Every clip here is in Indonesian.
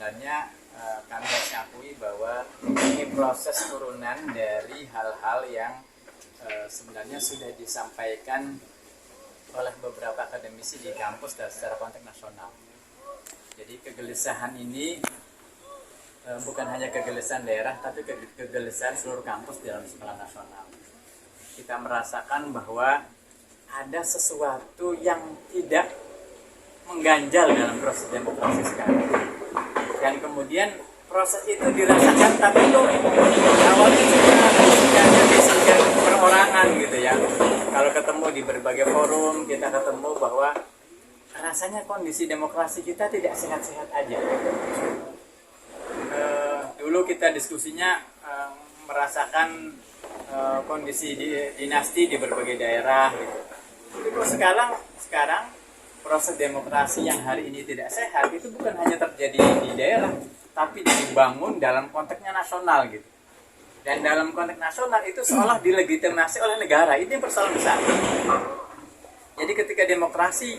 sebenarnya kami harus akui bahwa ini proses turunan dari hal-hal yang sebenarnya sudah disampaikan oleh beberapa akademisi di kampus dan secara konteks nasional. Jadi kegelisahan ini bukan hanya kegelisahan daerah, tapi kegelisahan seluruh kampus di dalam skala nasional. Kita merasakan bahwa ada sesuatu yang tidak mengganjal dalam proses demokrasi sekarang. Dan kemudian proses itu dirasakan, tapi itu awalnya juga bisikan perorangan gitu ya. Kalau ketemu di berbagai forum, kita ketemu bahwa rasanya kondisi demokrasi kita tidak sehat-sehat aja. Dulu kita diskusinya merasakan kondisi dinasti di berbagai daerah gitu. Tapi sekarang proses demokrasi yang hari ini tidak sehat itu bukan hanya terjadi di daerah, tapi dibangun dalam konteksnya nasional gitu. Dan dalam konteks nasional itu seolah dilegitimasi oleh negara. Itu yang persoalan besar. Jadi ketika demokrasi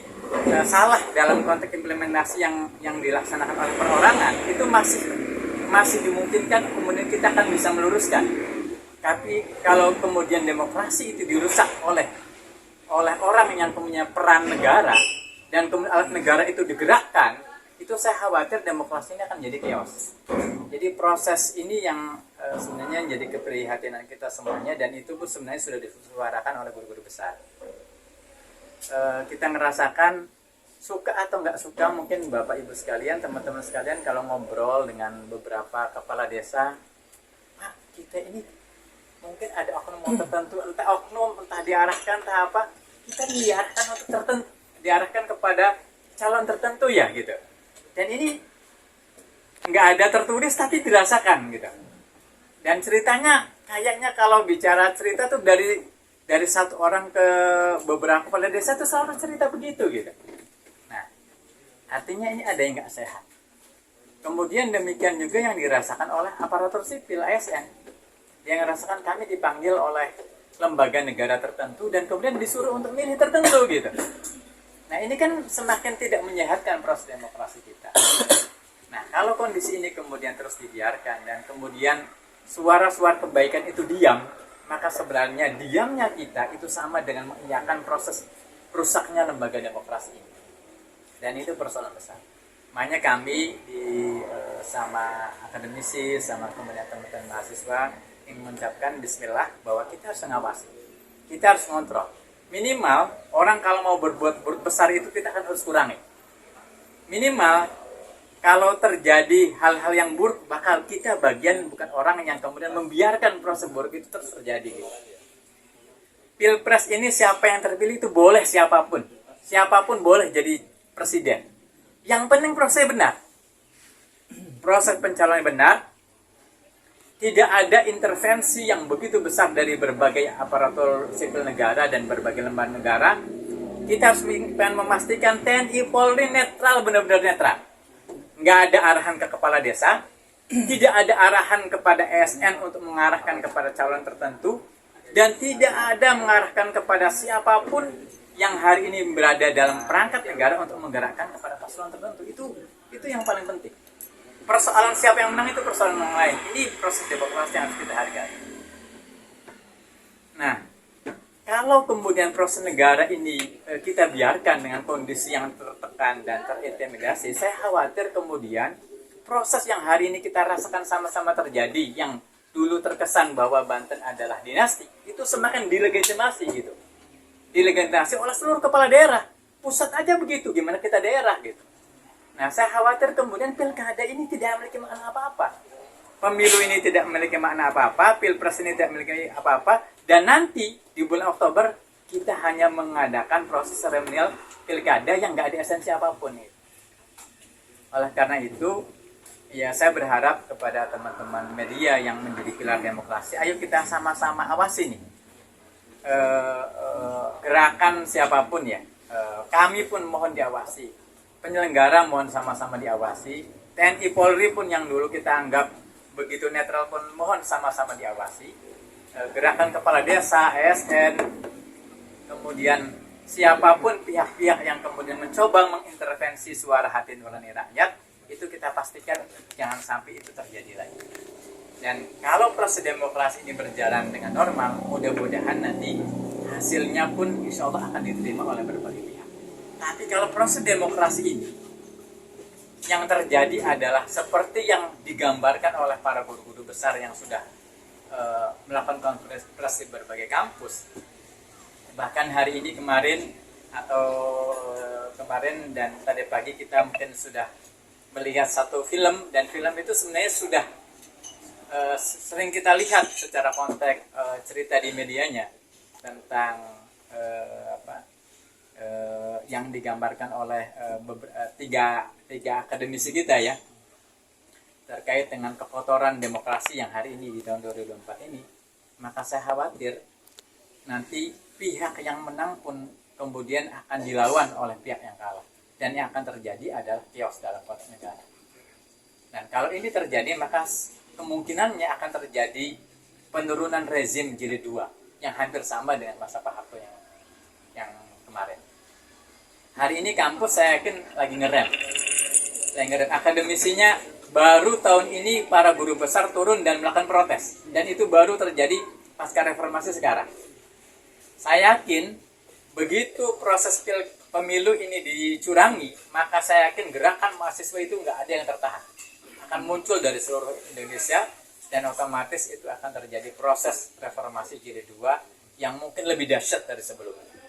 salah dalam konteks implementasi yang dilaksanakan oleh perorangan, itu masih dimungkinkan kemudian kita akan bisa meluruskan. Tapi kalau kemudian demokrasi itu dirusak oleh orang yang punya peran negara, dan kemudian alat negara itu digerakkan, itu saya khawatir demokrasi ini akan jadi chaos. Jadi proses ini yang sebenarnya menjadi keprihatinan kita semuanya, dan itu pun sebenarnya sudah disuarakan oleh guru-guru besar. Kita ngerasakan suka atau nggak suka, mungkin Bapak Ibu sekalian, teman-teman sekalian, kalau ngobrol dengan beberapa kepala desa, Pak, kita ini mungkin ada oknum tertentu, entah diarahkan entah apa, kita diarahkan untuk tertentu, diarahkan kepada calon tertentu ya gitu. Dan ini nggak ada tertulis tapi dirasakan gitu. Dan ceritanya kayaknya kalau bicara cerita tuh dari satu orang ke beberapa kepala desa tuh selalu cerita begitu gitu. Nah, artinya ini ada yang nggak sehat. Kemudian demikian juga yang dirasakan oleh aparatur sipil ASN. Yang rasakan kami dipanggil oleh lembaga negara tertentu dan kemudian disuruh untuk milih tertentu gitu. Nah ini kan semakin tidak menyehatkan proses demokrasi kita. Nah kalau kondisi ini kemudian terus dibiarkan dan kemudian suara-suara kebaikan itu diam, maka sebenarnya diamnya kita itu sama dengan mengiyakan proses rusaknya lembaga demokrasi ini. Dan itu persoalan besar. Makanya kami sama akademisi, sama kemudian teman-teman mahasiswa ingin mengucapkan bismillah bahwa kita harus mengawasi, kita harus mengontrol. Minimal orang kalau mau berbuat besar itu kita akan harus kurangi. Minimal kalau terjadi hal-hal yang buruk, bakal kita bagian bukan orang yang kemudian membiarkan proses buruk itu terus terjadi. Pilpres ini siapa yang terpilih itu boleh siapapun boleh jadi presiden. Yang penting prosesnya benar, proses pencalonan benar. Tidak ada intervensi yang begitu besar dari berbagai aparatur sipil negara dan berbagai lembaga negara. Kita harus memastikan TNI Polri netral, benar-benar netral. Nggak ada arahan ke kepala desa, tidak ada arahan kepada ASN untuk mengarahkan kepada calon tertentu, dan tidak ada mengarahkan kepada siapapun yang hari ini berada dalam perangkat negara untuk menggerakkan kepada paslon tertentu. Itu yang paling penting. Persoalan siapa yang menang itu persoalan yang lain. Ini proses demokrasi yang harus kita hargai. Nah, kalau kemudian proses negara ini kita biarkan dengan kondisi yang tertekan dan terintimidasi, saya khawatir kemudian proses yang hari ini kita rasakan sama-sama terjadi, yang dulu terkesan bahwa Banten adalah dinasti, itu semakin dilegitimasi gitu. Dilegitimasi oleh seluruh kepala daerah. Pusat aja begitu, gimana kita daerah gitu. Nah, saya khawatir kemudian pilkada ini tidak memiliki makna apa-apa. Pemilu ini tidak memiliki makna apa-apa, pilpres ini tidak memiliki apa-apa, dan nanti di bulan Oktober kita hanya mengadakan proses seremonial pilkada yang nggak ada esensi apapun. Oleh karena itu, ya saya berharap kepada teman-teman media yang menjadi pilar demokrasi, ayo kita sama-sama awasi nih gerakan siapapun ya. Kami pun mohon diawasi. Penyelenggara mohon sama-sama diawasi. TNI Polri pun yang dulu kita anggap begitu netral pun mohon sama-sama diawasi. Gerakan kepala desa, ASN, kemudian siapapun pihak-pihak yang kemudian mencoba mengintervensi suara hati nurani rakyat, itu kita pastikan jangan sampai itu terjadi lagi. Dan kalau proses demokrasi ini berjalan dengan normal, mudah-mudahan nanti hasilnya pun insya Allah akan diterima oleh berbagai pihak. Tapi kalau proses demokrasi ini yang terjadi adalah seperti yang digambarkan oleh para guru-guru besar yang sudah melakukan konferensi berbagai kampus, bahkan hari ini kemarin dan tadi pagi kita mungkin sudah melihat satu film, dan film itu sebenarnya sudah sering kita lihat secara konteks cerita di medianya tentang yang digambarkan oleh tiga akademisi kita ya, terkait dengan kekotoran demokrasi yang hari ini di tahun 2024 ini. Maka saya khawatir nanti pihak yang menang pun kemudian akan dilawan oleh pihak yang kalah, dan yang akan terjadi adalah chaos dalam konteks negara. Dan kalau ini terjadi, maka kemungkinannya akan terjadi penurunan rezim jilid 2 yang hampir sama dengan masa Pak Harto yang kemarin. Hari ini kampus saya yakin lagi ngerem. Akademisinya baru tahun ini para guru besar turun dan melakukan protes, dan itu baru terjadi pasca reformasi sekarang. Saya yakin begitu proses pemilu ini dicurangi, maka saya yakin gerakan mahasiswa itu nggak ada yang tertahan, akan muncul dari seluruh Indonesia, dan otomatis itu akan terjadi proses reformasi jilid 2 yang mungkin lebih dahsyat dari sebelumnya.